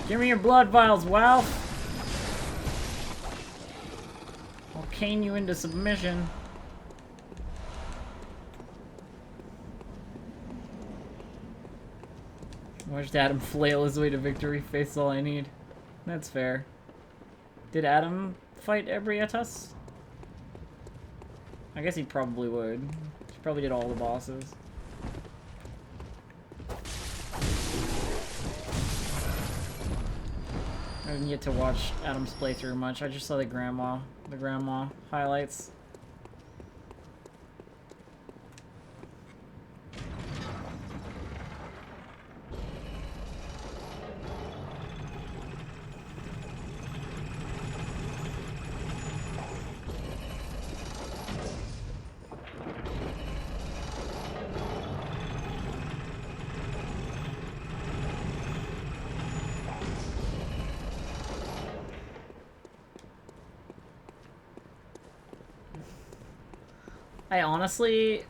Give me your blood vials, Wow. I'll cane you into submission. Watched Adam flail his way to victory. Face all I need. That's fair. Did Adam fight Ebrietas? I guess he probably would. He probably did all the bosses. I didn't get to watch Adam's playthrough much. I just saw the grandma highlights.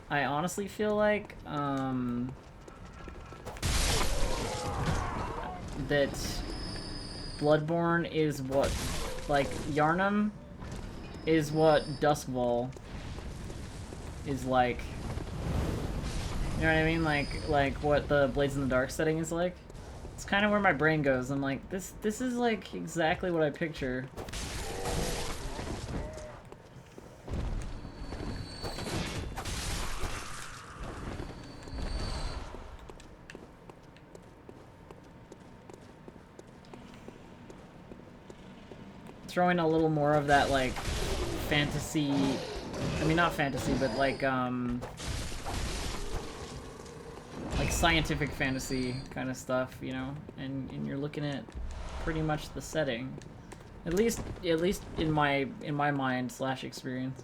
I honestly feel like, that Bloodborne is what, like, Yharnam is what Duskfall is like. You know what I mean? Like what the Blades in the Dark setting is like. It's kind of where my brain goes. I'm like, this is like exactly what I picture. Throwing a little more of that, like, fantasy, I mean, not fantasy, but like scientific fantasy kind of stuff, you know, and you're looking at pretty much the setting, at least in my mind / experience.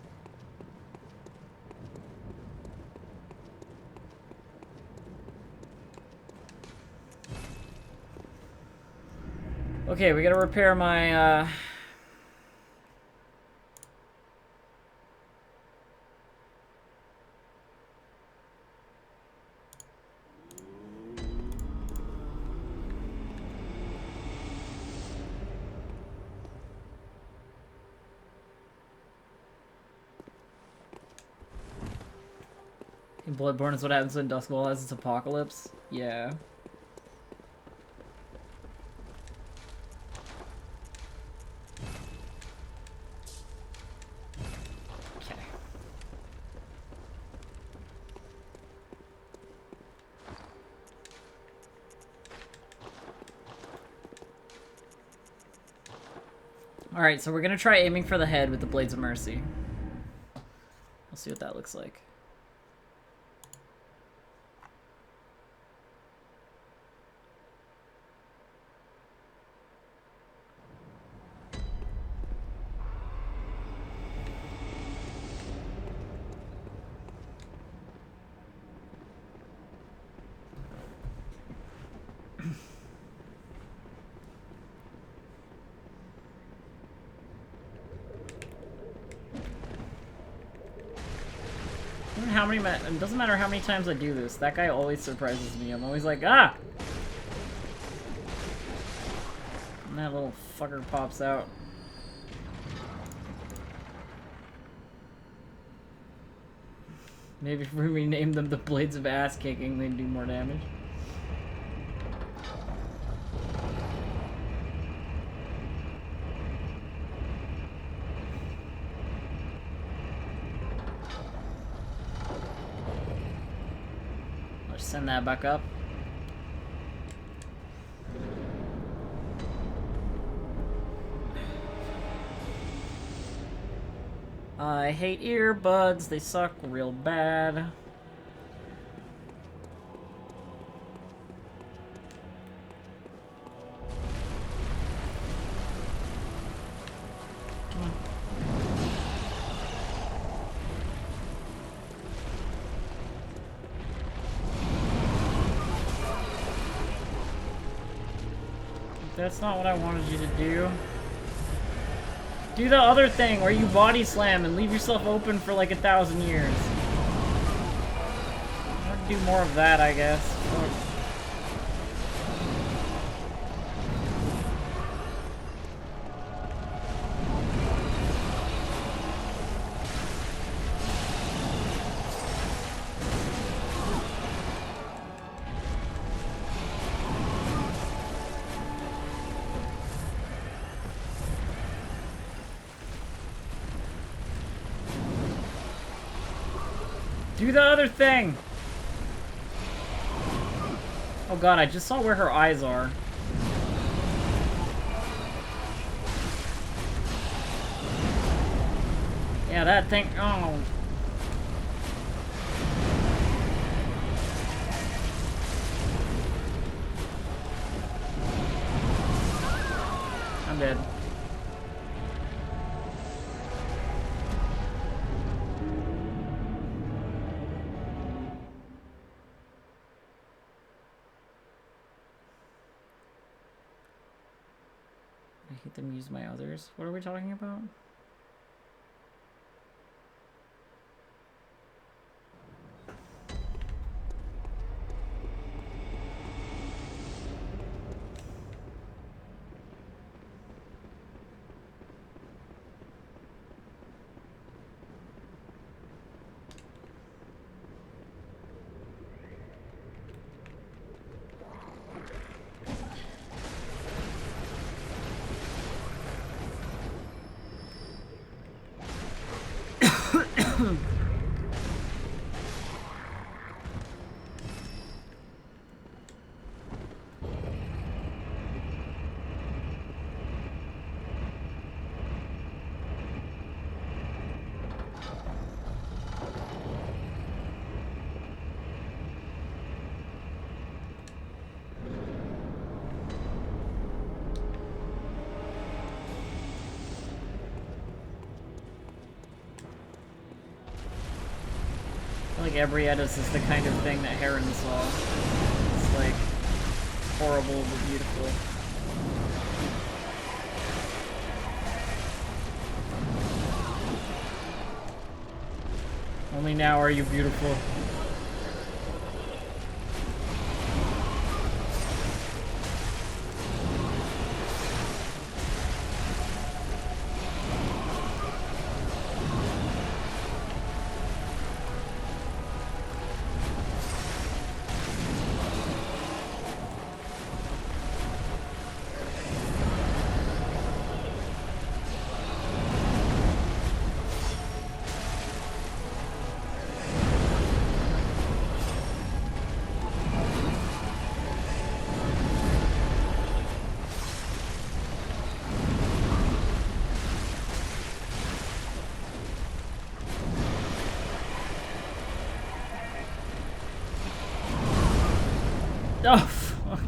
Okay, we gotta repair my Bloodborne is what happens when Duskfall has its apocalypse. Yeah. Okay. Alright, so we're gonna try aiming for the head with the Blades of Mercy. We'll see what that looks like. How many it doesn't matter how many times I do this, that guy always surprises me. I'm always like, ah! And that little fucker pops out. Maybe if we rename them the Blades of Ass Kicking, they'd do more damage. Send that back up. I hate earbuds, they suck real bad. That's not what I wanted you to do. Do the other thing where you body slam and leave yourself open for like 1,000 years. I want to do more of that, I guess. Do the other thing! Oh god, I just saw where her eyes are. Yeah, that thing. Oh. I'm dead. I hate them use my others. What are we talking about? Like Ebrietta's is the kind of thing that Heron saw. It's like horrible but beautiful. Only now are you beautiful. Oh, fuck.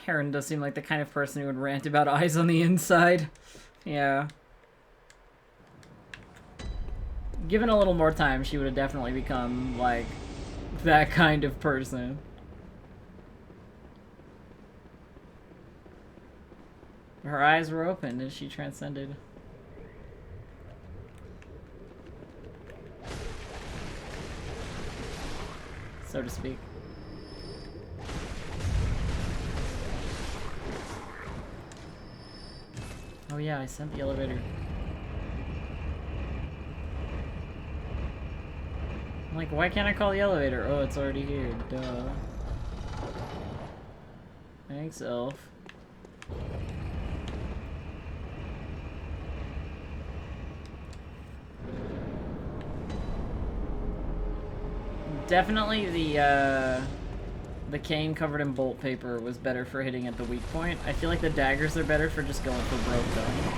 Heron does seem like the kind of person who would rant about eyes on the inside. Yeah. Given a little more time, she would have definitely become, like, that kind of person. Her eyes were open as she transcended. So to speak. Oh yeah, I sent the elevator. I'm like, why can't I call the elevator? Oh, it's already here. Duh. Thanks, Elf. Definitely the cane covered in bolt paper was better for hitting at the weak point. I feel like the daggers are better for just going for broke though.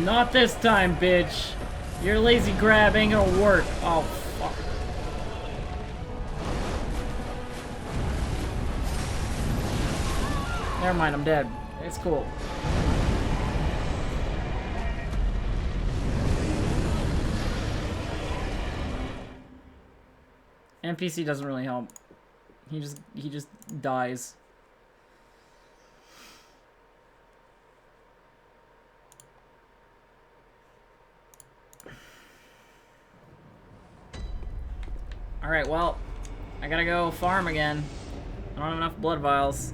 Not this time, bitch. Your lazy grab ain't gonna work. Oh, fuck. Never mind, I'm dead. It's cool. NPC doesn't really help. He just dies. Alright, well, I gotta go farm again. I don't have enough blood vials.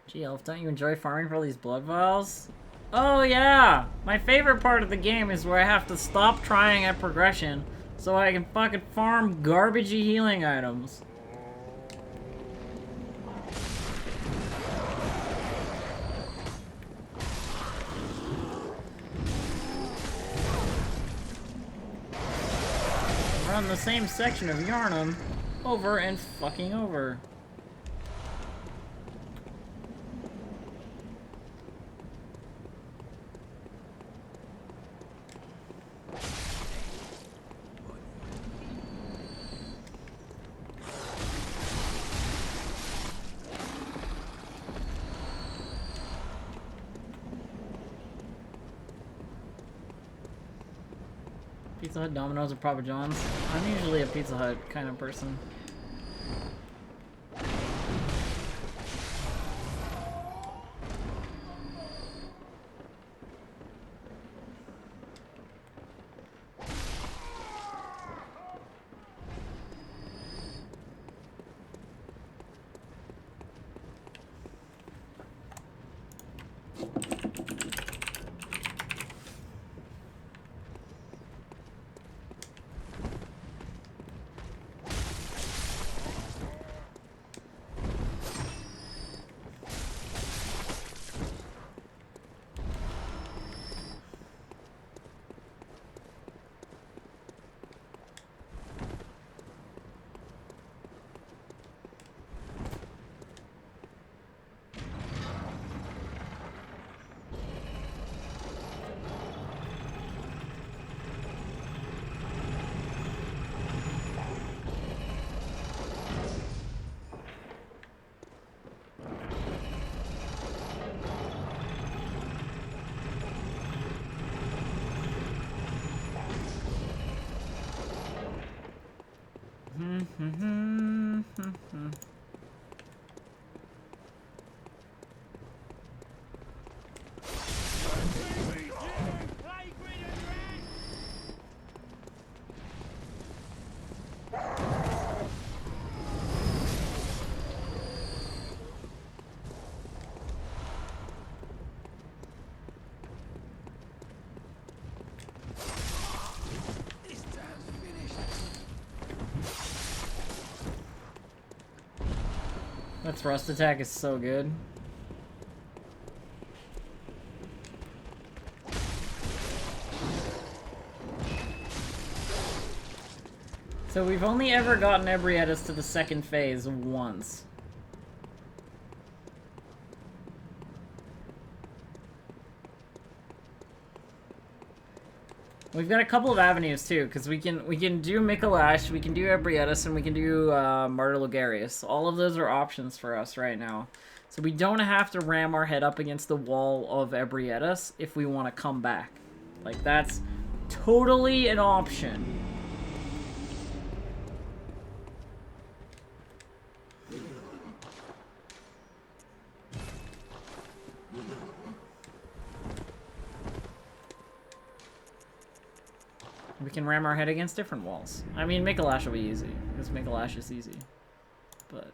Gee, Elf, don't you enjoy farming for all these blood vials? Oh yeah! My favorite part of the game is where I have to stop trying at progression so I can fucking farm garbagey healing items. Run the same section of Yarnum over and fucking over. Pizza Hut, Domino's, or Papa John's? I'm usually a Pizza Hut kind of person. That thrust attack is so good. So we've only ever gotten Ebrietas to the second phase once. We've got a couple of avenues too, because we can do Mikolash, we can do Ebrietas, and we can do Martyr Logarius. All of those are options for us right now. So we don't have to ram our head up against the wall of Ebrietas if we want to come back. Like, that's totally an option. We can ram our head against different walls. I mean, Mikolash will be easy, because Mikolash is easy. but...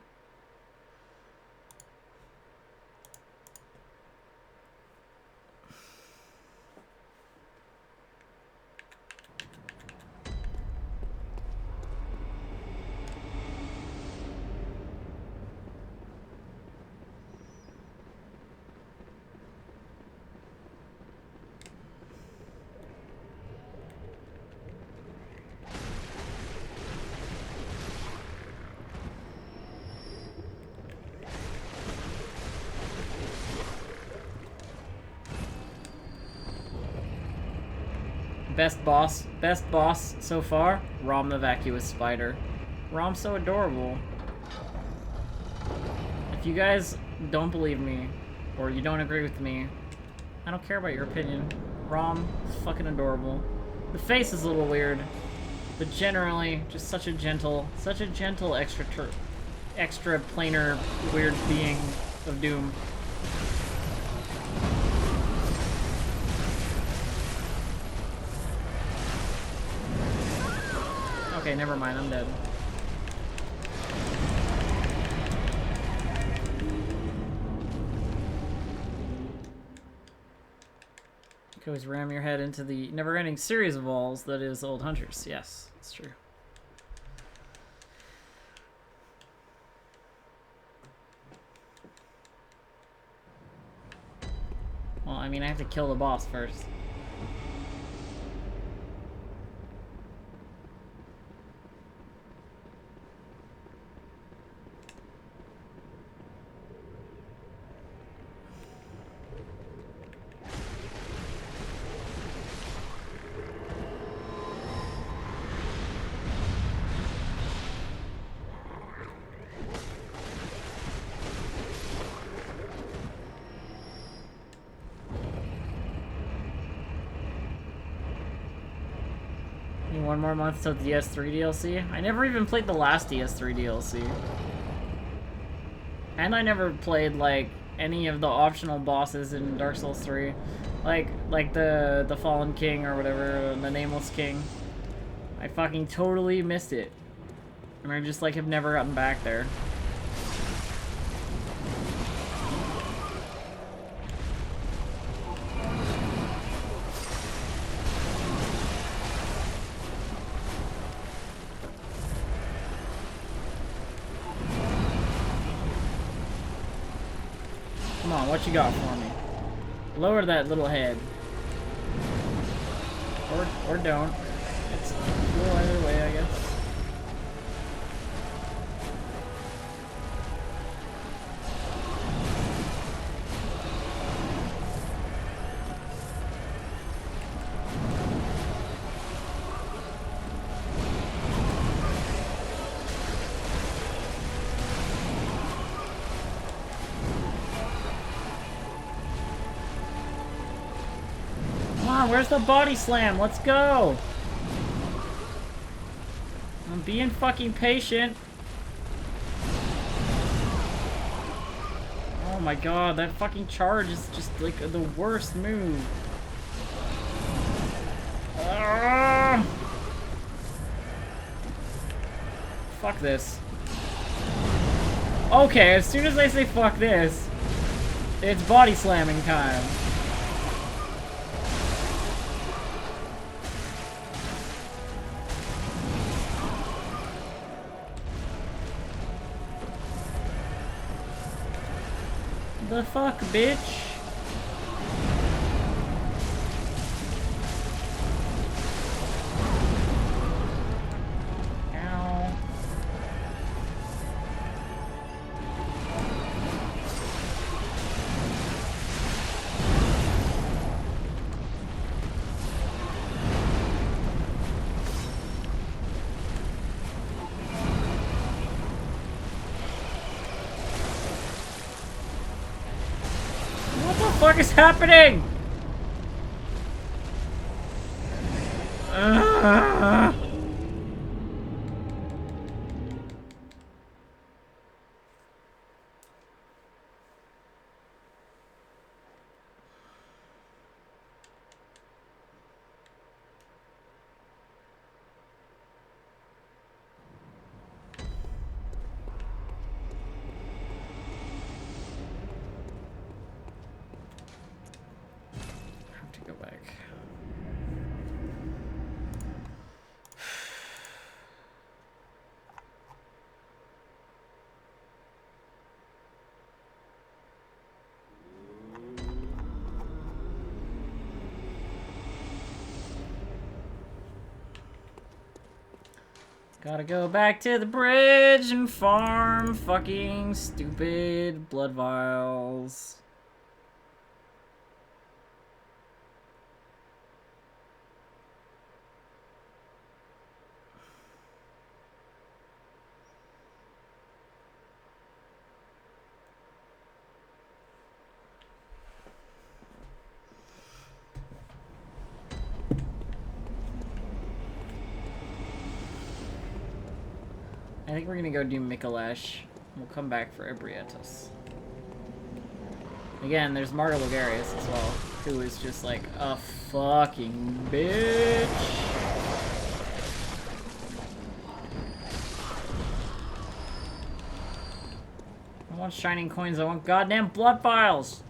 Best boss so far? Rom the Vacuous Spider. Rom's so adorable. If you guys don't believe me, or you don't agree with me, I don't care about your opinion. Rom is fucking adorable. The face is a little weird, but generally, just such a gentle extra planar weird being of doom. Okay, never mind, I'm dead. You can always ram your head into the never-ending series of walls that is Old Hunters. Yes, it's true. Well, I mean, I have to kill the boss first. One more month till DS3 DLC. I never even played the last DS3 DLC. And I never played, like, any of the optional bosses in Dark Souls 3. Like the Fallen King or whatever, the Nameless King. I fucking totally missed it. And I just, like, have never gotten back there. Come on, what you got for me? Lower that little head. Or don't. It's cool either way, I guess. Where's the body slam? Let's go! I'm being fucking patient. Oh my god, that fucking charge is just like the worst move. Fuck this. Okay, as soon as I say fuck this, it's body slamming time. The fuck, bitch? Ow. What is happening? Gotta go back to the bridge and farm fucking stupid blood vials. I think we're gonna go do Mikolash. We'll come back for Ebrietas. Again, there's Marta Logarius as well, who is just like a fucking bitch. I want shining coins, I want goddamn blood vials!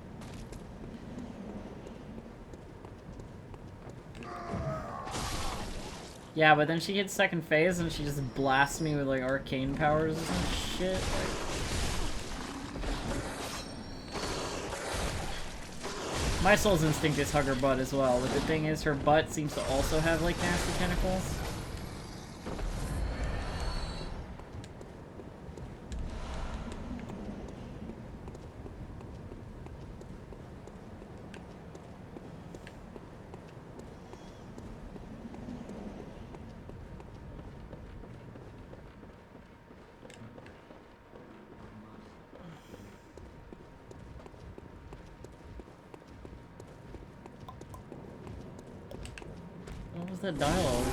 Yeah, but then she hits second phase and she just blasts me with like arcane powers and some shit. My soul's instinct is hug her butt as well, but the thing is her butt seems to also have like nasty tentacles. What was that dialogue?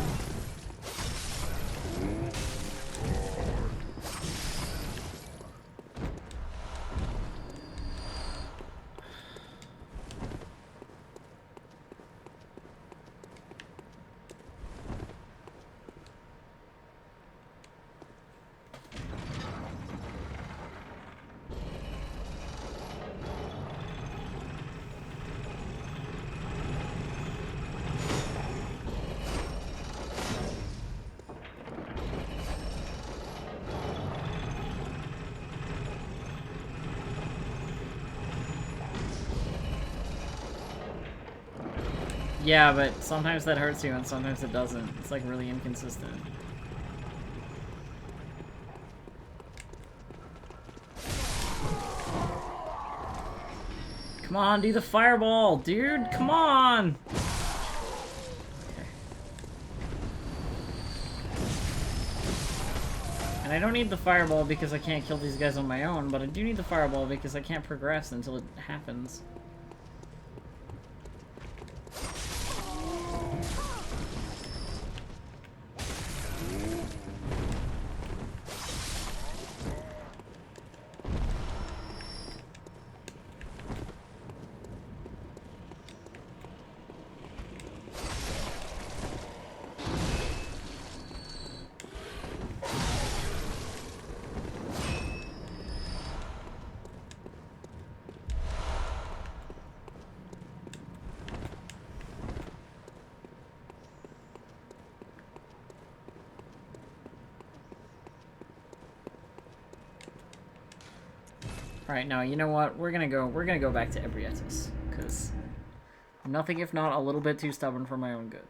Yeah, but sometimes that hurts you and sometimes it doesn't. It's like really inconsistent. Come on, do the fireball, dude! Come on! Okay. And I don't need the fireball because I can't kill these guys on my own, but I do need the fireball because I can't progress until it happens. Alright, now, you know what? We're gonna go back to Ebrietas, because nothing if not a little bit too stubborn for my own good.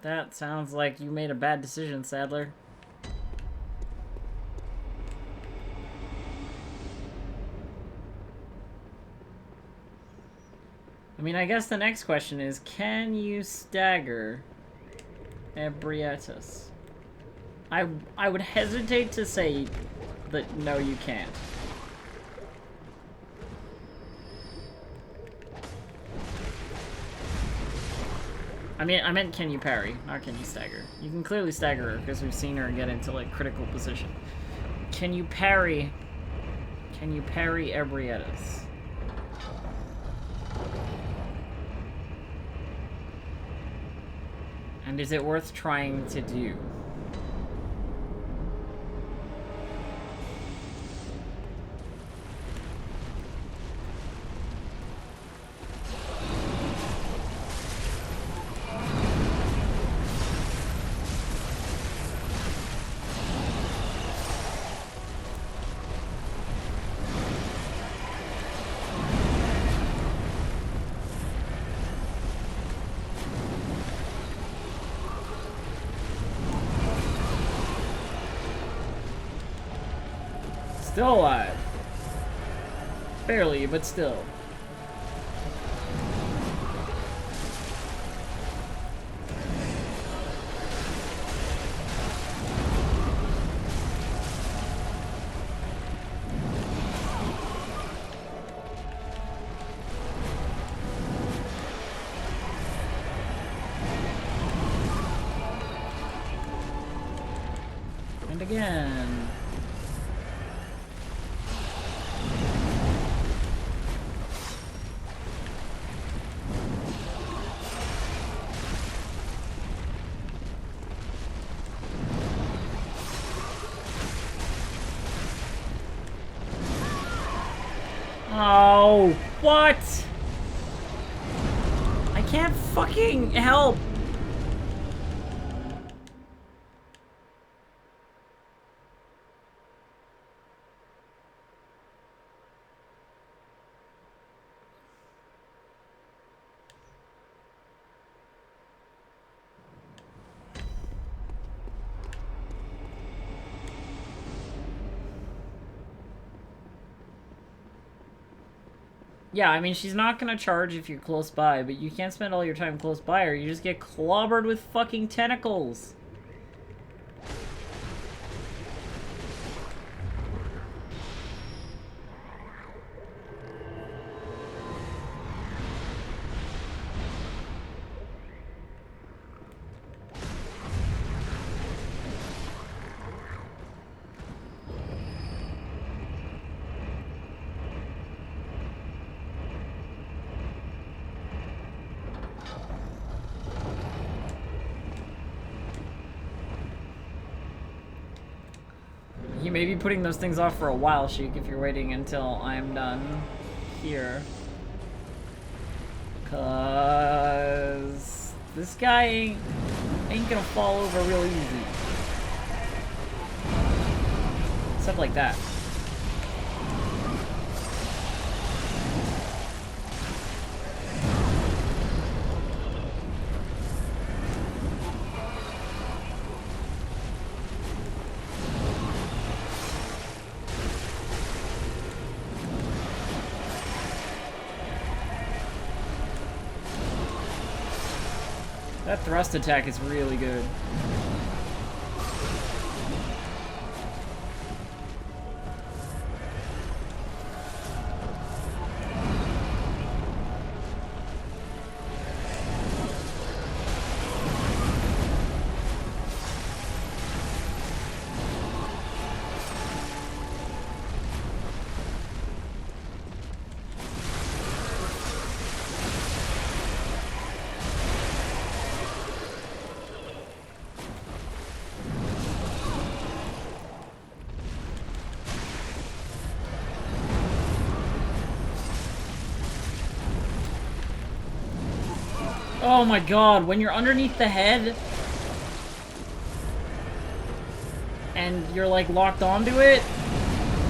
That sounds like you made a bad decision, Sadler. I mean, I guess the next question is, can you stagger Ebrietas? I would hesitate to say that no, you can't. I meant can you parry, not can you stagger. You can clearly stagger her, because we've seen her get into, like, critical position. Can you parry Ebrietas? And is it worth trying to do? Still alive. Barely, but still. And again. Oh, what? I can't fucking help. Yeah, I mean, she's not gonna charge if you're close by, but you can't spend all your time close by or you just get clobbered with fucking tentacles. You may be putting those things off for a while, Sheik, if you're waiting until I'm done here. 'Cause this guy ain't gonna fall over real easy. Except like that. That thrust attack is really good. Oh my god, when you're underneath the head and you're like locked onto it,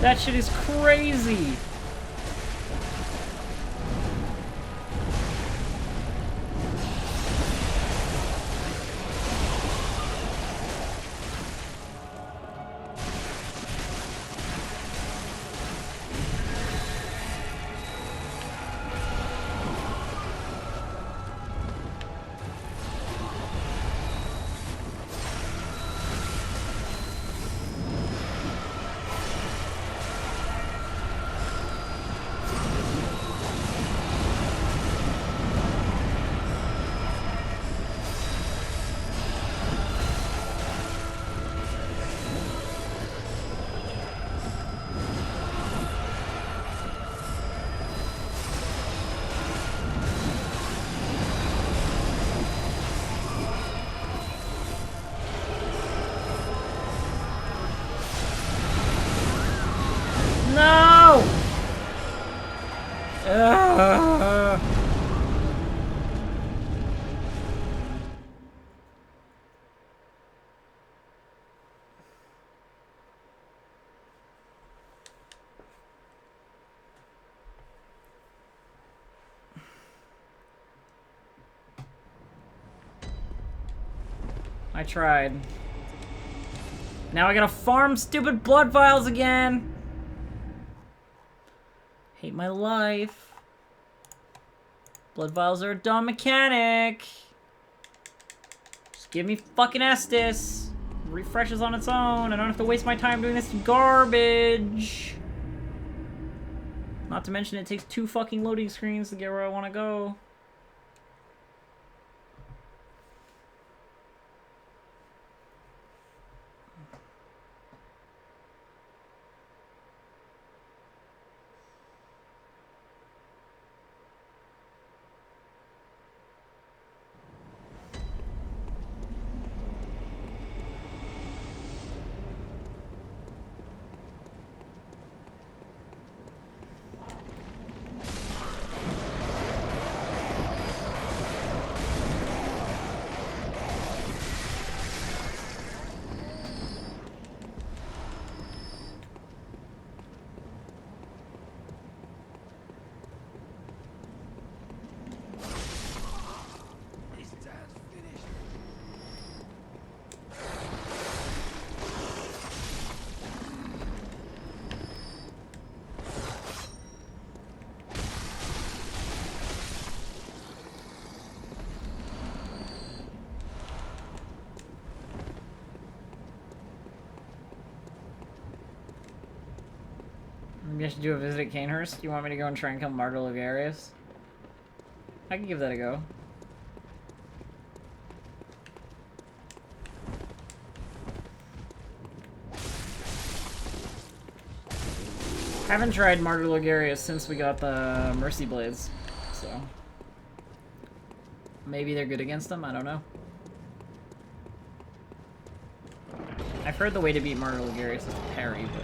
that shit is crazy. No! I tried. Now I gotta farm stupid blood vials again! my life. Blood vials are a dumb mechanic. Just give me fucking Estus. Refreshes on its own. I don't have to waste my time doing this garbage. Not to mention it takes 2 fucking loading screens to get where I want to go. Maybe I should do a visit at Canehurst. You want me to go and try and kill Martyr Ligarius? I can give that a go. Haven't tried Martyr Ligarius since we got the Mercy Blades, so... maybe they're good against them, I don't know. I've heard the way to beat Martyr Ligarius is to parry, but...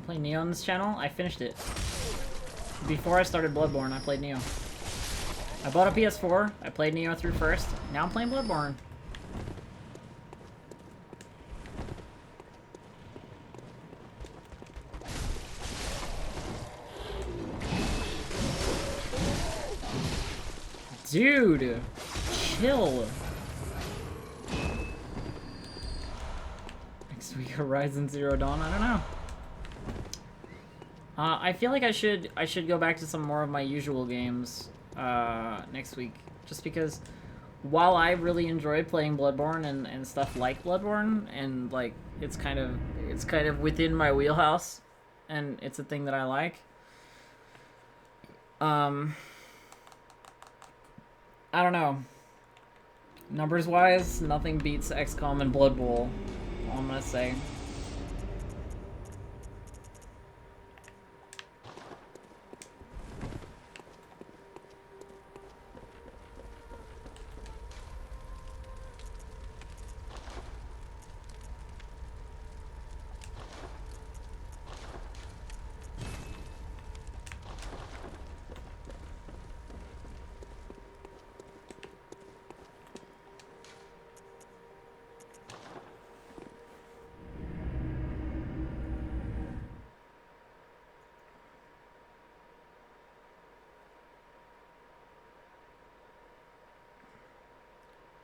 Play Neo on this channel? I finished it. Before I started Bloodborne, I played Neo. I bought a PS4, I played Neo through first, now I'm playing Bloodborne. Dude! Chill! Next week Horizon Zero Dawn? I don't know. I feel like I should go back to some more of my usual games next week, just because while I really enjoy playing Bloodborne and stuff like Bloodborne, and like it's kind of within my wheelhouse, and it's a thing that I like. I don't know. Numbers wise, nothing beats XCOM and Blood Bowl. All I'm gonna say.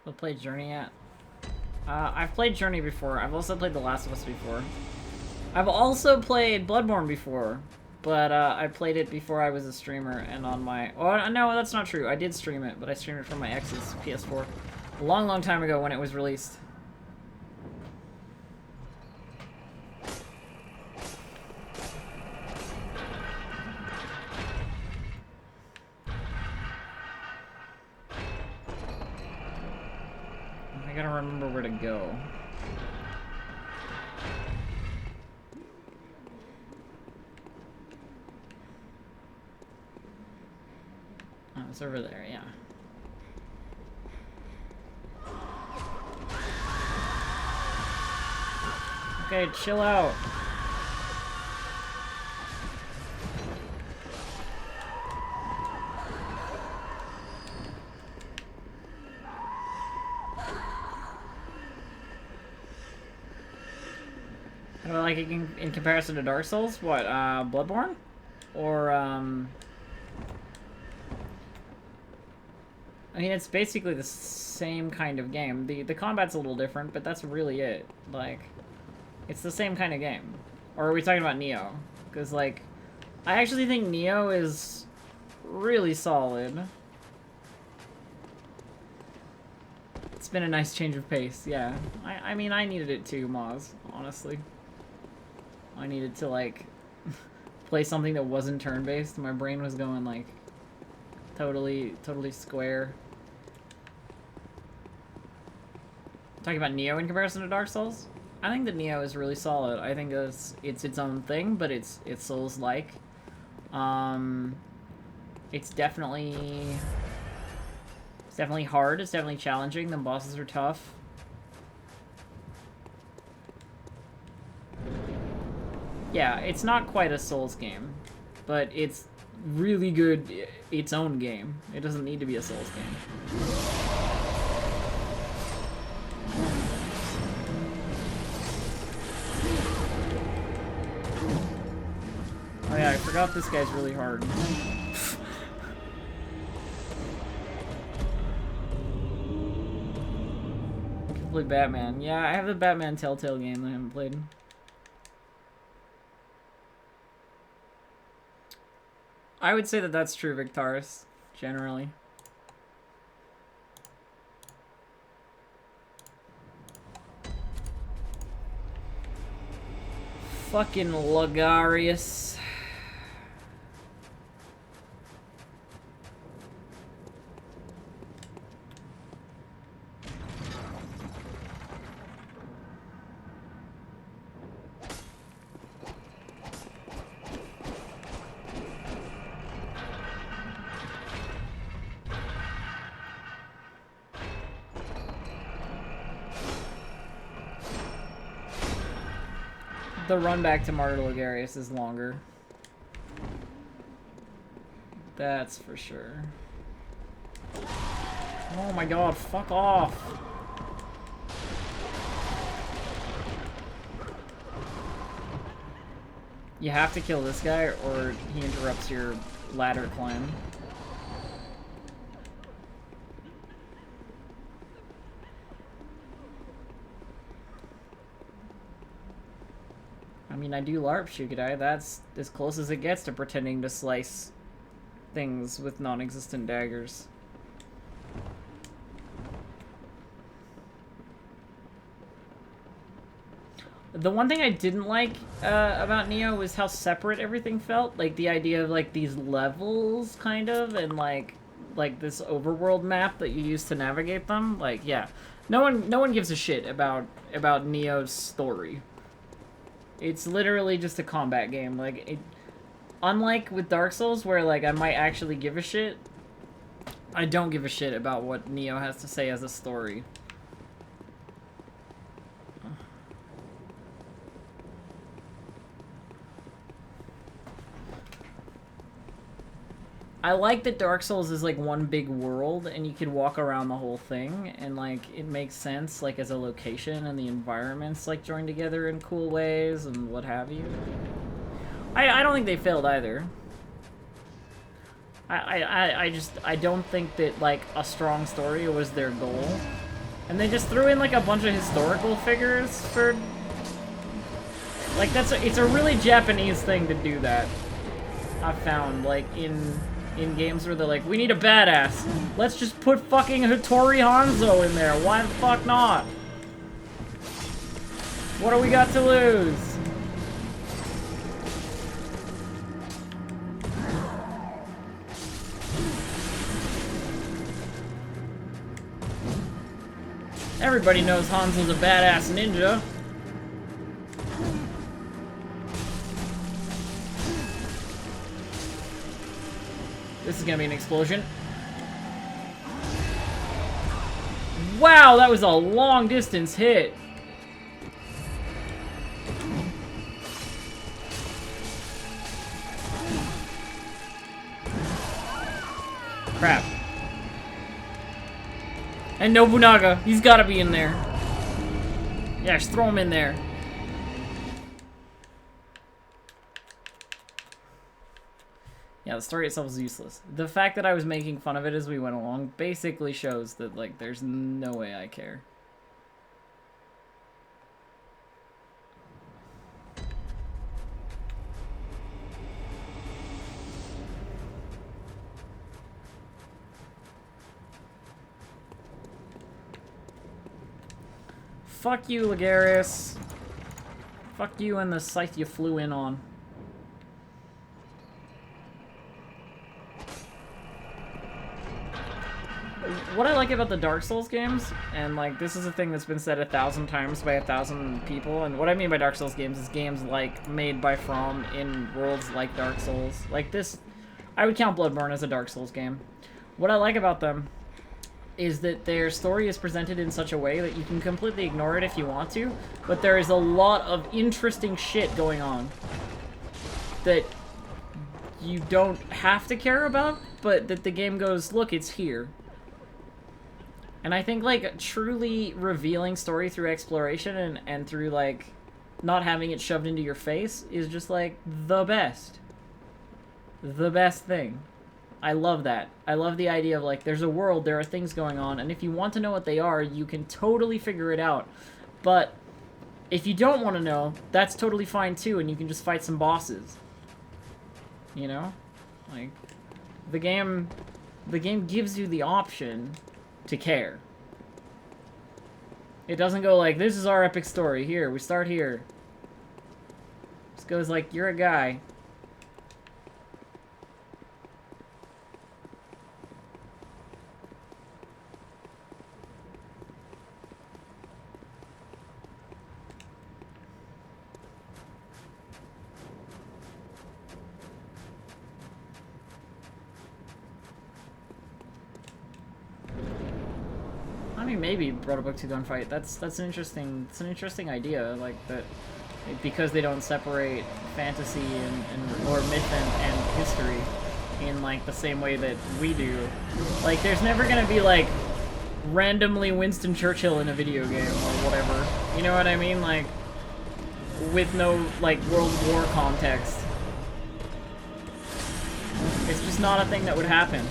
What played Journey at? I've played Journey before. I've also played The Last of Us before. I've also played Bloodborne before, but I played it before I was a streamer and on my... Oh, no, that's not true. I did stream it, but I streamed it from my ex's PS4 a long, long time ago when it was released. I gotta remember where to go. Oh, it's over there, yeah. Okay, chill out. Well, like in comparison to Dark Souls, what, Bloodborne? Or, I mean, it's basically the same kind of game. The combat's a little different, but that's really it. Like, it's the same kind of game. Or are we talking about Neo? Because, like, I actually think Neo is really solid. It's been a nice change of pace, yeah. I mean, I needed it too, Moz, honestly. I needed to, like, play something that wasn't turn-based. My brain was going, like, totally square. Talking about Neo in comparison to Dark Souls? I think that Neo is really solid. I think it's its own thing, but it's Souls-like. It's definitely hard. It's definitely challenging. The bosses are tough. Yeah, it's not quite a Souls game, but it's really good its own game. It doesn't need to be a Souls game. Oh yeah, I forgot this guy's really hard. Play Batman. Yeah, I have the Batman Telltale game that I haven't played. I would say that that's true, Victaris, generally. Fucking Logarius. The run back to Martyr Logarius is longer. That's for sure. Oh my god, fuck off. You have to kill this guy or he interrupts your ladder climb. I mean, I do LARP Shukadai. That's as close as it gets to pretending to slice things with non-existent daggers. The one thing I didn't like about Neo was how separate everything felt. Like, the idea of, like, these levels, kind of, and, like this overworld map that you use to navigate them. Like, yeah. No one gives a shit about Neo's story. It's literally just a combat game. Like, unlike with Dark Souls, where, like, I might actually give a shit, I don't give a shit about what Neo has to say as a story. I like that Dark Souls is, like, one big world, and you can walk around the whole thing, and, like, it makes sense, like, as a location, and the environments, like, join together in cool ways, and what have you. I don't think they failed either. I don't think that, like, a strong story was their goal. And they just threw in, like, a bunch of historical figures for... Like, it's a really Japanese thing to do that. I've found, like, in games where they're like, we need a badass. Let's just put fucking Hattori Hanzo in there. Why the fuck not? What do we got to lose? Everybody knows Hanzo's a badass ninja. This is gonna be an explosion. Wow, that was a long distance hit. Crap. And Nobunaga, he's gotta be in there. Yeah, just throw him in there. Yeah, the story itself is useless. The fact that I was making fun of it as we went along basically shows that, like, there's no way I care. Fuck you, Lagaris. Fuck you and the scythe you flew in on. What I like about the Dark Souls games, and like this is a thing that's been said 1,000 times by 1,000 people, and what I mean by Dark Souls games is games like made by From in worlds like Dark Souls. Like this, I would count Bloodborne as a Dark Souls game. What I like about them is that their story is presented in such a way that you can completely ignore it if you want to, but there is a lot of interesting shit going on that you don't have to care about, but that the game goes, look, it's here. And I think, like, truly revealing story through exploration and through, like, not having it shoved into your face is just, like, the best. The best thing. I love that. I love the idea of, like, there's a world, there are things going on, and if you want to know what they are, you can totally figure it out. But if you don't want to know, that's totally fine, too, and you can just fight some bosses. You know? Like, the game gives you the option to care. It doesn't go like, this is our epic story, here, we start here. It just goes like, you're a guy. I mean, maybe Brotabook 2 gunfight. That's an interesting idea. Like that, because they don't separate fantasy or myth and history in like the same way that we do. Like, there's never gonna be like randomly Winston Churchill in a video game or whatever. You know what I mean? Like, with no like World War context. It's just not a thing that would happen.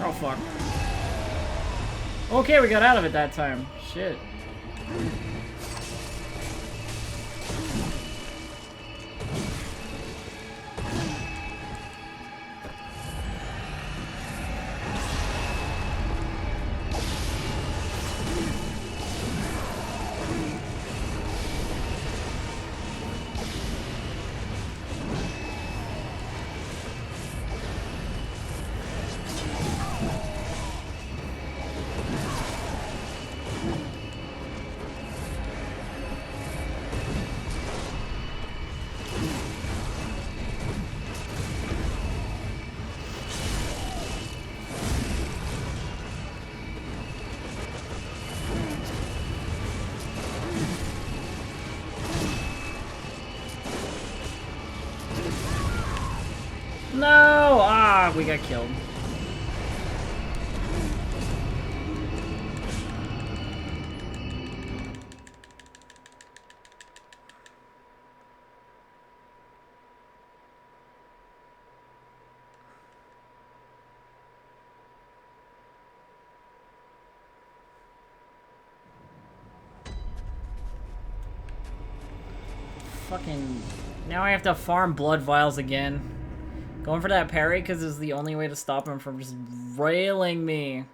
Oh, fuck. Okay, we got out of it that time. Shit. No! Ah, we got killed. Fucking... Now I have to farm blood vials again. Going for that parry because it's the only way to stop him from just railing me.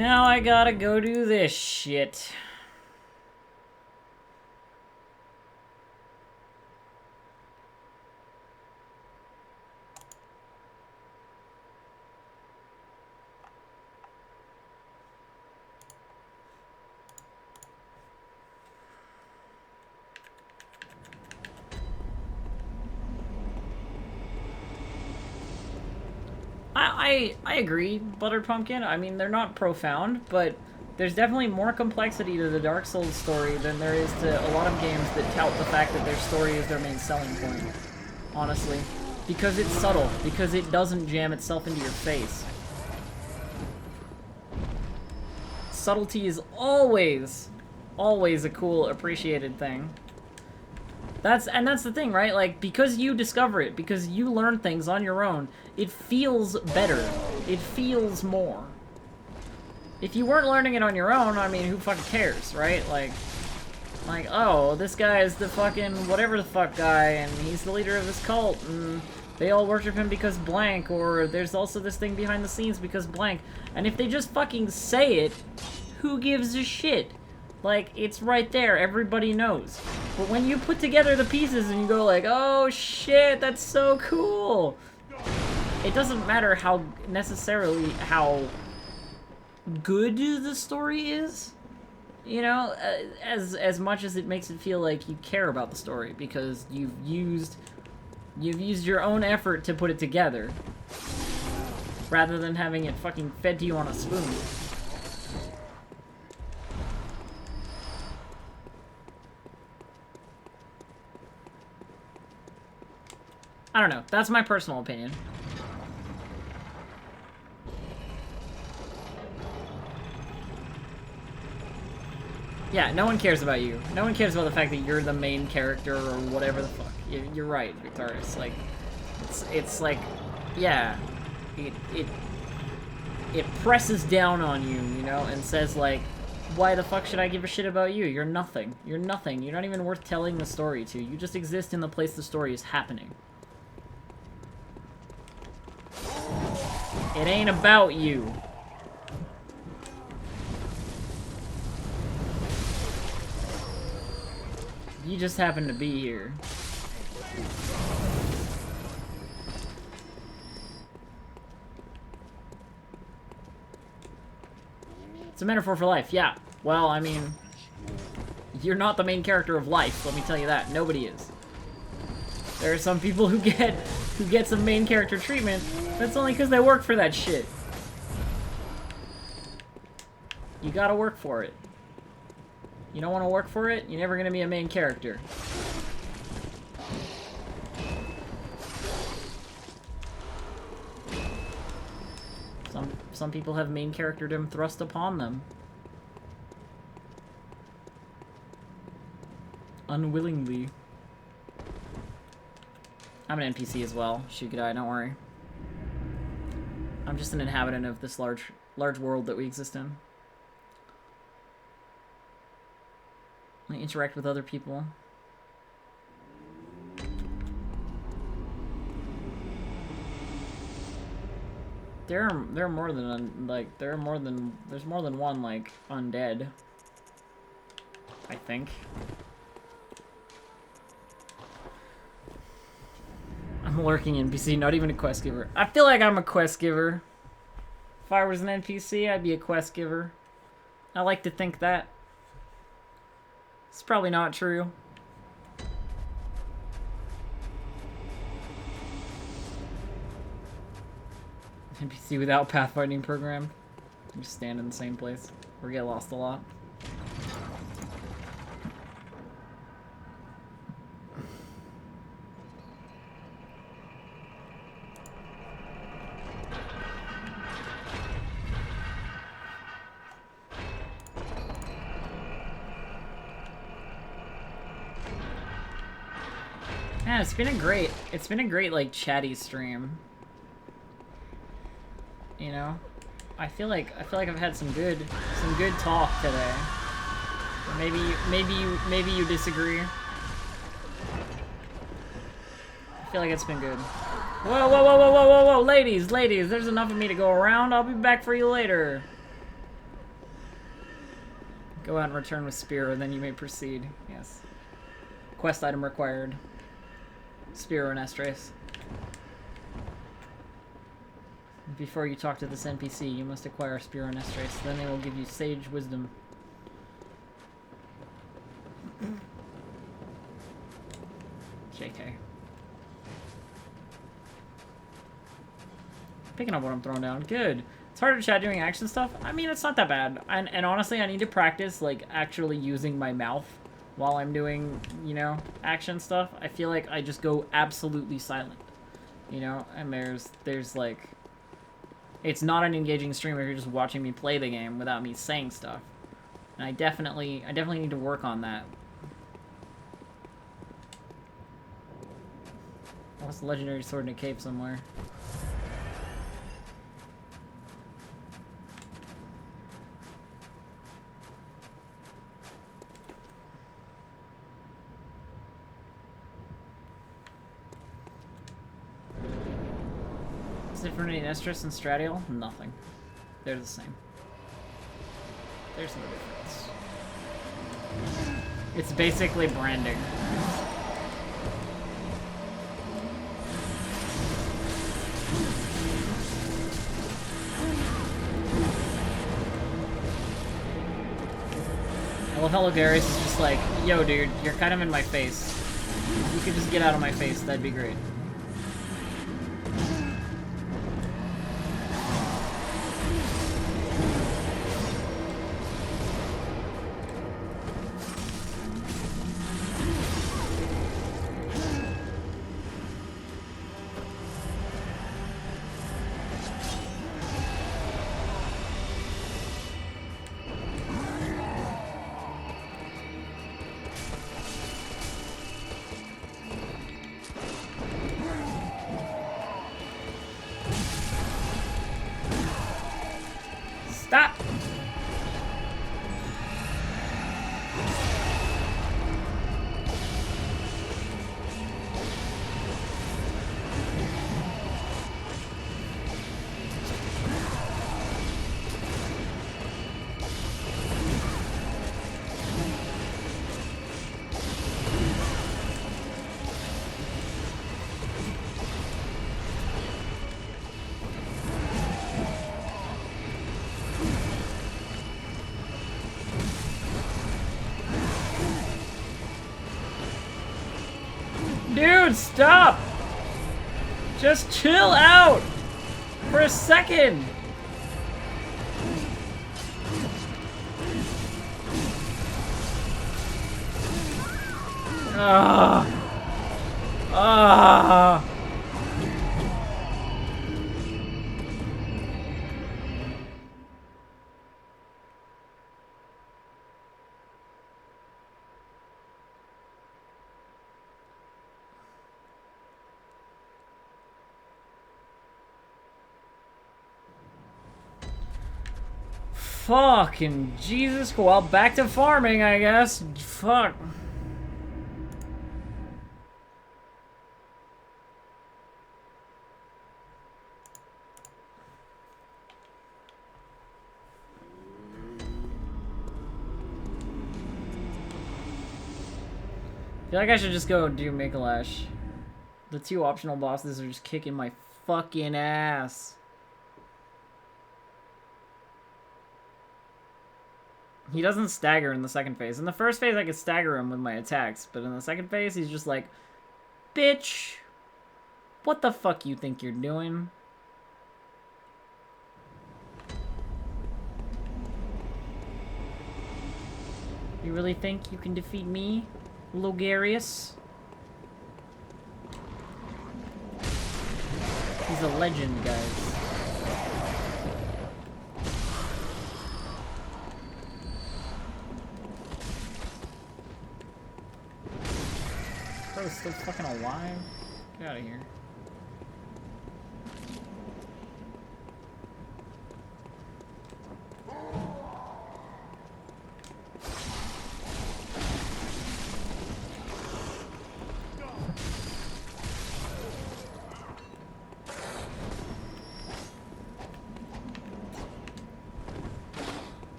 Now I gotta go do this shit. I agree, Buttered Pumpkin. I mean, they're not profound, but there's definitely more complexity to the Dark Souls story than there is to a lot of games that tout the fact that their story is their main selling point, honestly. Because it's subtle, because it doesn't jam itself into your face. Subtlety is always a cool, appreciated thing. That's the thing, right? Like, because you discover it, because you learn things on your own, it feels better. It feels more. If you weren't learning it on your own, I mean, who fucking cares, right? Like, oh, this guy is the fucking whatever the fuck guy, and he's the leader of this cult, and they all worship him because blank, or there's also this thing behind the scenes because blank. And if they just fucking say it, who gives a shit? Like, it's right there, everybody knows. But when you put together the pieces and you go like, oh shit, that's so cool! It doesn't matter how good the story is, you know, as much as it makes it feel like you care about the story, because you've used your own effort to put it together, rather than having it fucking fed to you on a spoon. I don't know. That's my personal opinion. Yeah, no one cares about you. No one cares about the fact that you're the main character or whatever the fuck. You're right, Victorious. Like, it's like, yeah, it presses down on you, you know, and says like, why the fuck should I give a shit about you? You're nothing. You're nothing. You're not even worth telling the story to. You just exist in the place the story is happening. It ain't about you. You just happen to be here. It's a metaphor for life, yeah. Well, I mean, you're not the main character of life, let me tell you that. Nobody is. There are some people who get some main character treatment. That's only because they work for that shit. You gotta work for it. You don't want to work for it, you're never gonna be a main character. Some people have main characterdom thrust upon them. Unwillingly. I'm an NPC as well. Shukadai, don't worry. I'm just an inhabitant of this large world that we exist in. I interact with other people. There are more than there's more than one like undead. I think. I'm a lurking NPC, not even a quest giver. I feel like I'm a quest giver. If I was an NPC, I'd be a quest giver. I like to think that. It's probably not true. NPC without pathfinding program. You just stand in the same place or get lost a lot. Yeah, it's been a great like chatty stream. You know, I feel like I've had some good talk today. Or maybe you disagree. I feel like it's been good. Whoa, ladies, there's enough of me to go around. I'll be back for you later. Go out and return with Spear, then you may proceed. Yes. Quest item required. Spear and Estrace. Before you talk to this NPC, you must acquire Spear and Estrace. Then they will give you Sage Wisdom. JK. Picking up what I'm throwing down. Good. It's harder to chat doing action stuff. I mean, it's not that bad. And honestly, I need to practice, like, actually using my mouth while I'm doing, you know, action stuff. I feel like I just go absolutely silent. You know? And there's like... It's not an engaging stream if you're just watching me play the game without me saying stuff. And I definitely need to work on that. I lost a legendary sword in a cape somewhere. What's different in Estrus and Stradial? Nothing. They're the same. There's no difference. It's basically branding. I love how Logarius is just like, yo dude, you're kind of in my face. If you could just get out of my face, that'd be great. Stop! Dude, stop! Just chill out! For a second! Ah! Ah! Fucking Jesus. Well, back to farming, I guess. Fuck. I feel like I should just go do Mikolash. The two optional bosses are just kicking my fucking ass. He doesn't stagger in the second phase. In the first phase, I could stagger him with my attacks. But in the second phase, he's just like, bitch, what the fuck you think you're doing? You really think you can defeat me, Logarius? He's a legend, guys. Bro's still fucking alive? Get out of here.